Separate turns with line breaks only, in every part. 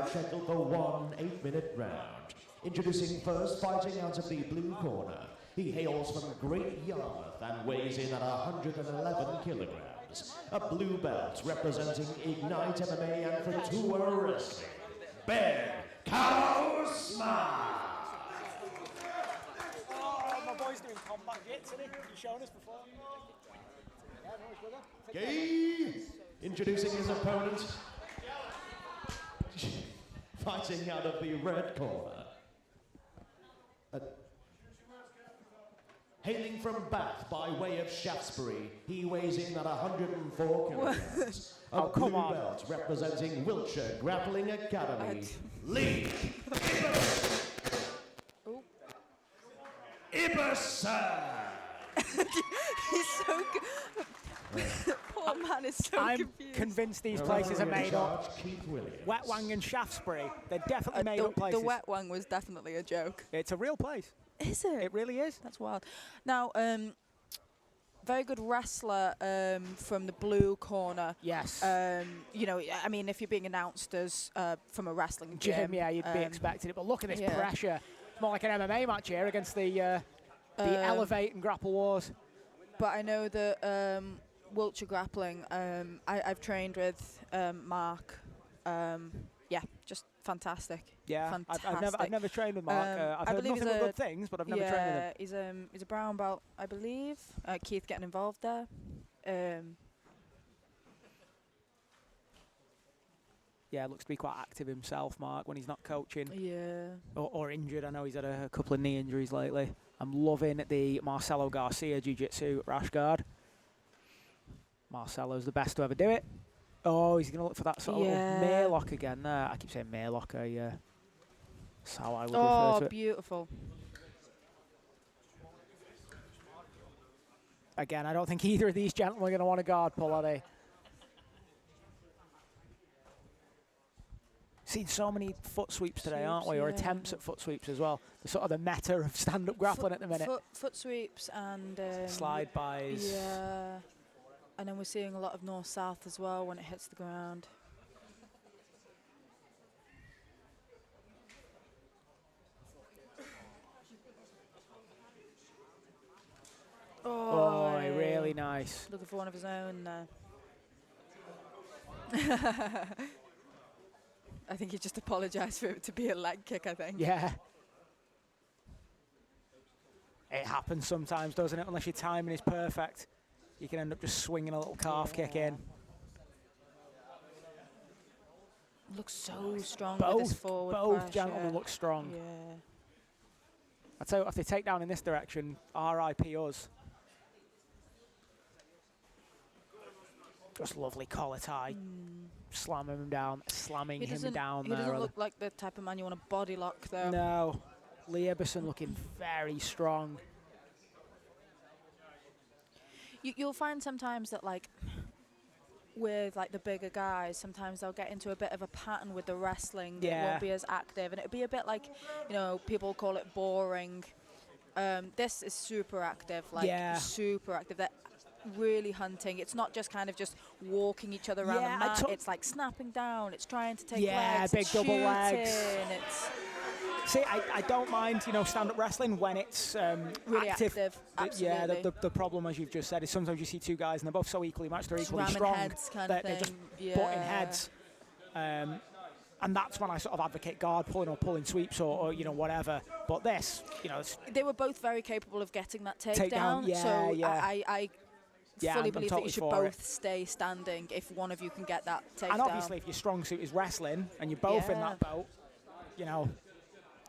scheduled for one 8-minute round. Introducing first, fighting out of the blue corner. He hails from Great Yarmouth and weighs in at 111 kilograms. A blue belt representing Ignite MMA and Couture Wrestling. Ben Karaosman!
Oh, my boy's doing combat jits, isn't he? You've shown us before.
Gay! Introducing his opponent. Fighting out of the red corner. Hailing from Bath by way of Shaftesbury, he weighs in at 104 kilograms. A blue belt representing Wiltshire Grappling Academy, Leigh Ibberson!
He's so good. Poor man is so
I'm
confused.
convinced these places are made up. Wet Wang and Shaftesbury, they're definitely made up places.
The Wet Wang was definitely a joke.
It's a real place.
Is it?
It really is.
That's wild. Now, very good wrestler from the blue corner.
Yes.
You know, I mean, if you're being announced as from a wrestling gym,
yeah, you'd be expecting it. But look at this pressure. It's more like an MMA match here against the Elevate and Grapple Wars.
But I know that Wiltshire Grappling, I've trained with Mark. Yeah, just fantastic.
Yeah,
fantastic.
I've never trained with Mark. I've heard nothing but good things, but I've never trained with him.
He's a brown belt, I believe. Keith getting involved there.
Yeah, looks to be quite active himself, Mark, when he's not coaching.
Yeah.
Or injured. I know he's had a couple of knee injuries lately. I'm loving the Marcelo Garcia Jiu-Jitsu rash guard. Marcelo's the best to ever do it. Oh, he's going to look for that sort of little Maylock again there. I keep saying Maylock. That's how I would refer to it.
Oh, beautiful.
Again, I don't think either of these gentlemen are going to want a guard pull, are they? Seen so many foot sweeps today, aren't we? Or attempts at foot sweeps as well. The sort of the meta of stand-up grappling at the minute.
Foot sweeps and...
slide bys.
Yeah. And then we're seeing a lot of north-south as well when it hits the ground.
Oh, really nice.
Looking for one of his own there. I think he just apologised for it to be a leg kick, I think.
Yeah. It happens sometimes, doesn't it? Unless your timing is perfect. You can end up just swinging a little calf kick in.
Looks so strong with this forward
Both gentlemen look strong.
Yeah.
I tell you, if they take down in this direction, RIP us. Just lovely collar tie. Slamming him down, slamming him down
He
there.
doesn't look like the type of man you want to body lock, though.
No. Leigh Ibberson looking very strong.
You'll find sometimes that, like, with like the bigger guys, sometimes they'll get into a bit of a pattern with the wrestling.
Yeah.
It won't be as active, and it'll be a bit like, you know, people call it boring. This is super active, like super active. They're really hunting. It's not just kind of just walking each other around the mat. It's like snapping down. It's trying to take legs.
Big double legs.
It's
See, I don't mind, you know, stand-up wrestling when it's
really active. Absolutely.
Yeah, the problem, as you've just said, is sometimes you see two guys and they're both so equally matched, they're equally strong.
Heads kind of
they're
thing.
just butting heads. And that's when I sort of advocate guard pulling or pulling sweeps or you know, whatever. But this, you know...
They were both very capable of getting that takedown. I fully believe that you should both stay standing if one of you can get that takedown.
And obviously, if your strong suit is wrestling and you're both in that boat, you know...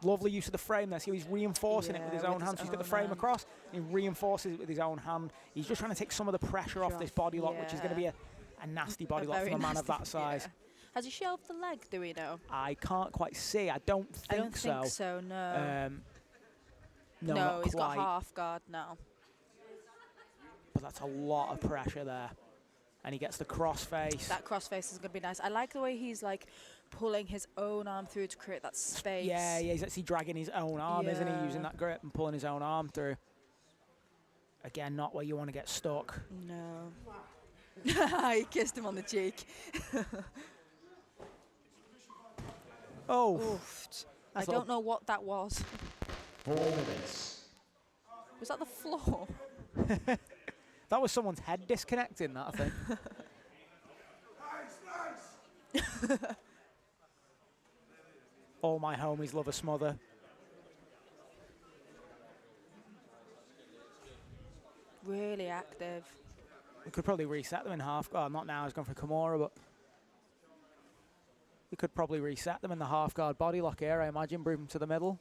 Lovely use of the frame there. See, he's reinforcing it with his own hand. So he's got the frame across. He reinforces it with his own hand. He's just trying to take some of the pressure off this body lock, which is going to be a nasty body lock from a man of that size.
Has he shelved the leg, do we know?
I can't quite see. I don't think so.
I don't think so, no.
No,
he's got half guard now.
But that's a lot of pressure there. And he gets the crossface.
That crossface is going to be nice. I like the way he's like pulling his own arm through to create that space.
Yeah, he's actually dragging his own arm, isn't he? Using that grip and pulling his own arm through. Again, not where you want to get stuck.
No. He kissed him on the cheek.
Oh.
Oof. I
That's
don't know what that was.
4 minutes.
Was that the floor?
That was someone's head disconnecting, that, I think. All my homies love a smother.
Really active.
We could probably reset them in half guard. Not now, he's gone for Kimura, but we could probably reset them in the half guard body lock here, I imagine, bring them to the middle.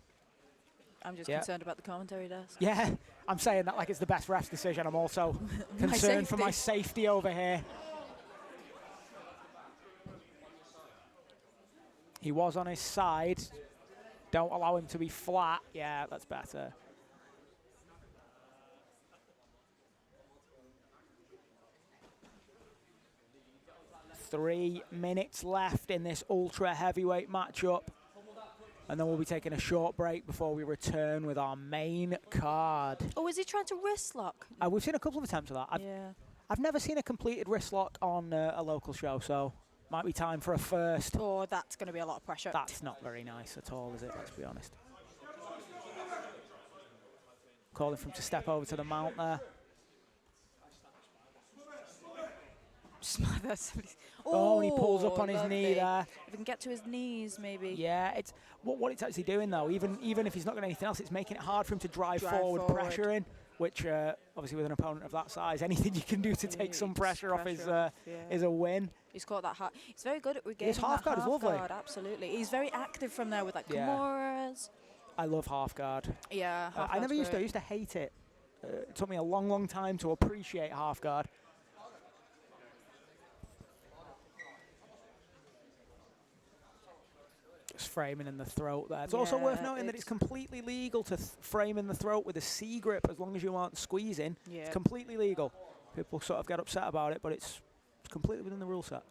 I'm just concerned about the commentary desk.
Yeah, I'm saying that like it's the best ref's decision. I'm also concerned for my safety over here. He was on his side. Don't allow him to be flat. Yeah, that's better. Three minutes left in this ultra heavyweight matchup. And then we'll be taking a short break before we return with our main card.
Oh, is he trying to wrist lock?
We've seen a couple of attempts of that. I've never seen a completed wrist lock on a local show, so might be time for a first.
Oh, that's going to be a lot of pressure.
That's not very nice at all, is it? Let's be honest. Calling for him to step over to the mount there. Oh, and he pulls up on his knee there.
If he can get to his knees, maybe.
Yeah, it's what it's actually doing, though. Even if he's not got anything else, it's making it hard for him to drive forward, pressure in, which obviously with an opponent of that size, anything you can do to take some pressure off is a win.
He's caught that hard. He's very good at regaining
his half guard. Is lovely.
Absolutely. He's very active from there with like Kimuras.
I love half guard.
Yeah,
I never used to. I used to hate it. It took me a long, long time to appreciate half guard. Framing in the throat there. It's also worth noting that it's completely legal to frame in the throat with a C grip as long as you aren't squeezing. Yeah. It's completely legal. People sort of get upset about it, but it's completely within the rule set.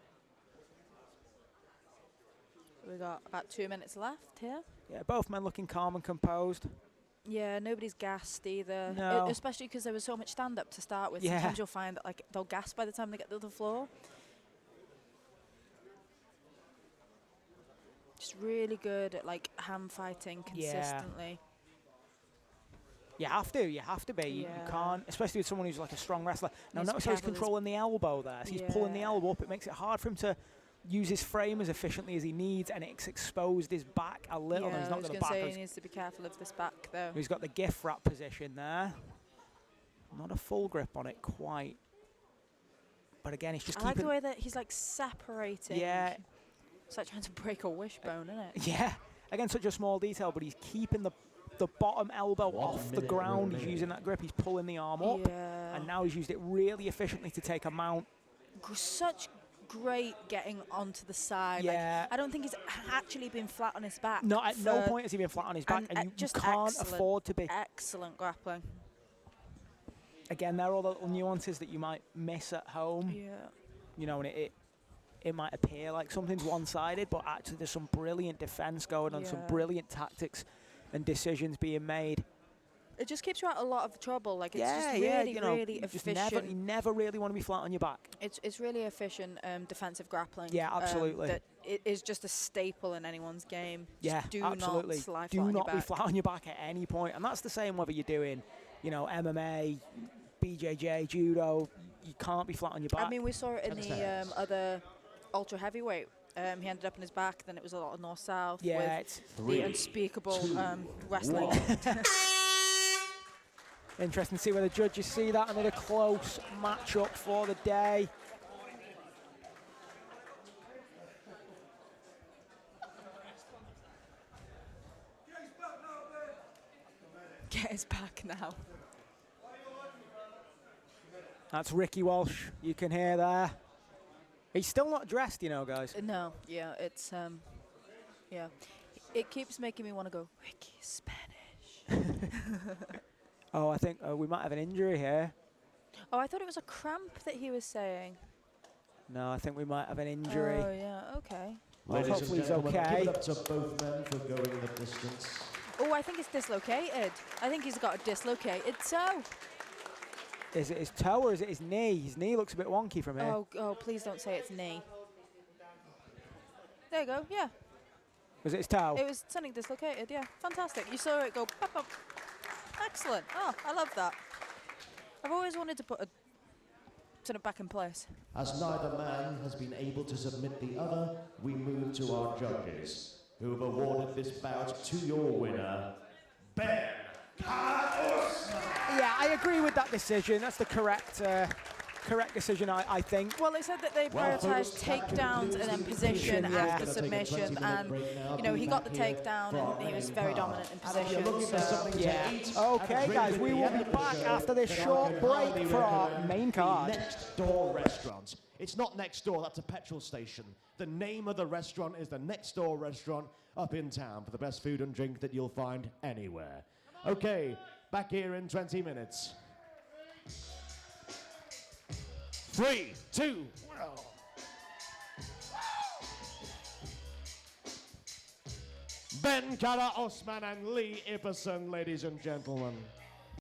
We've got about 2 minutes left here.
Yeah, both men looking calm and composed.
Yeah, nobody's gassed either.
No.
Especially because there was so much stand-up to start with. Yeah. Sometimes you'll find that like they'll gas by the time they get to the floor. Just really good at like hand fighting consistently.
You have to be. You can't, especially with someone who's like a strong wrestler. Now notice how he's controlling the elbow there. So he's pulling the elbow up. It makes it hard for him to use his frame as efficiently as he needs, and it's exposed his back a little.
Yeah,
he's not
I was going to say he needs to be careful of this back though.
He's got the gift wrap position there. Not a full grip on it quite. But again, he's just
I like the way that he's like separating.
Yeah.
It's like trying to break a wishbone, isn't it?
Yeah. Again, such a small detail, but he's keeping the bottom elbow off the ground. He's using that grip. He's pulling the arm up. Yeah. And now he's used it really efficiently to take a mount.
Such great getting onto the side. Yeah. Like, I don't think he's actually been flat on his back.
No, at no point has he been flat on his back, and you can't afford to be.
Excellent grappling.
Again, there are all the little nuances that you might miss at home.
Yeah.
You know, and it might appear like something's one-sided, but actually there's some brilliant defense going on, some brilliant tactics and decisions being made.
It just keeps you out of a lot of trouble. Like it's just really, really efficient.
You never really want to be flat on your back.
It's really efficient defensive grappling.
Yeah, absolutely.
That it is just a staple in anyone's game.
Yeah,
just
absolutely.
Not slide
do
flat
not
on your
be flat on your back at any point, and that's the same whether you're doing, you know, MMA, BJJ, judo. You can't be flat on your back.
I mean, we saw it in the other ultra heavyweight. He ended up in his back. Then it was a lot of north-south.
Yeah,
with the unspeakable wrestling.
Interesting to see where the judges see that. Another close matchup for the day.
Get his back now.
That's Ricky Walsh. You can hear there. He's still not dressed, you know, guys.
No, yeah, it's yeah. It keeps making me want to go, Ricky Spanish.
Oh, I think we might have an injury here.
Oh, I thought it was a cramp that he was saying.
No, I think we might have an injury.
Oh, yeah, okay.
Ladies
hopefully
and gentlemen,
okay.
give it up to both men for going the distance.
Oh, I think it's dislocated. I think he's got a dislocated toe.
Is it his toe or is it his knee? His knee looks a bit wonky from here.
Oh, please don't say it's knee. There you go, yeah.
Was it his toe?
It was something dislocated, yeah. Fantastic. You saw it go pop, pop. Excellent. Oh, I love that. I've always wanted to put a something back in place.
As neither man has been able to submit the other, we move to our judges, who have awarded this bout to your winner, Ben Karaosman.
Yeah, I agree with that decision. That's the correct decision, I think.
Well, they said that they prioritised takedowns and then position after submission, and you know he got the takedown and he was very dominant in position. So.
Yeah. Okay, guys, we will be back after this short break for our main card.
Next door restaurant. It's not next door. That's a petrol station. The name of the restaurant is the Next Door Restaurant up in town for the best food and drink that you'll find anywhere. Okay, back here in 20 minutes. 3, 2, well. Ben Karaosman and Leigh Ibberson, ladies and gentlemen.